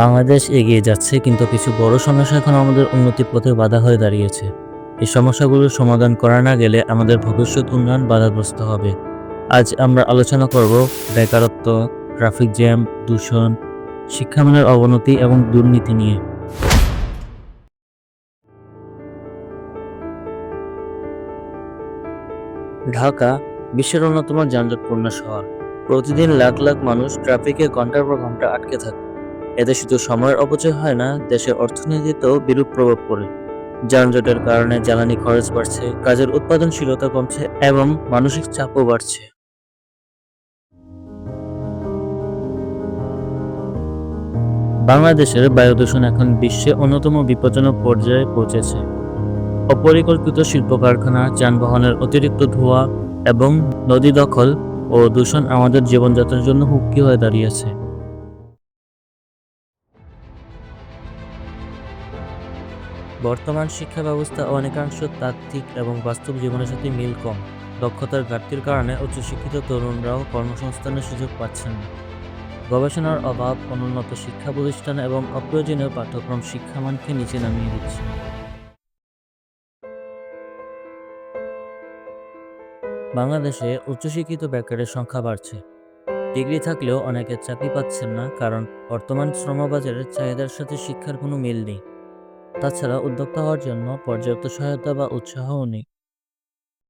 বাংলাদেশ এগিয়ে যাচ্ছে, কিন্তু কিছু বড় সমস্যা এখন আমাদের উন্নতির পথে বাধা হয়ে দাঁড়িয়েছে। এই সমস্যাগুলোর সমাধান করা না গেলে আমাদের ভবিষ্যৎ উন্নয়ন বাধাগ্রস্ত হবে। আজ আমরা আলোচনা করব বেকারত্ব, ট্রাফিক জ্যাম, দূষণ, শিক্ষামানের অবনতি এবং দুর্নীতি নিয়ে। ঢাকা বিশ্বের অন্যতম যানজটপূর্ণ শহর। প্রতিদিন লাখ লাখ মানুষ ট্রাফিকে ঘন্টার পর ঘন্টা আটকে থাকে। এতে শুধু সময়ের অপচয় হয় না, দেশের অর্থনীতিতেও বিরূপ প্রভাব পড়ে। যানজটের কারণে জ্বালানি খরচ বাড়ছে, কাজের উৎপাদনশীলতা কমছে এবং মানসিক চাপও বাড়ছে। বাংলাদেশের বায়ু দূষণ এখন বিশ্বে অন্যতম বিপজ্জনক পর্যায়ে পৌঁছেছে। অপরিকল্পিত শিল্প কারখানা, যানবাহনের অতিরিক্ত ধোঁয়া এবং নদী দখল ও দূষণ আমাদের জীবনযাত্রার জন্য হুমকি হয়ে দাঁড়িয়েছে। বর্তমান শিক্ষা ব্যবস্থা অনেকাংশ তাত্ত্বিক এবং বাস্তব জীবনের সাথে মিল কম। দক্ষতার ঘাটতির কারণে উচ্চশিক্ষিত তরুণরাও কর্মসংস্থানের সুযোগ পাচ্ছেন না। গবেষণার অভাব, অনুন্নত শিক্ষা প্রতিষ্ঠান এবং অপ্রয়োজনীয় পাঠ্যক্রম শিক্ষামানকে নিচে নামিয়ে দিচ্ছে। বাংলাদেশে উচ্চশিক্ষিত বেকারের সংখ্যা বাড়ছে। ডিগ্রি থাকলেও অনেকে চাকরি পাচ্ছেন না, কারণ বর্তমান শ্রমবাজারের চাহিদার সাথে শিক্ষার কোনো মিল নেই। তাছাড়া উদ্যোক্তা হওয়ার জন্য পর্যাপ্ত সহায়তা বা উৎসাহও নেই।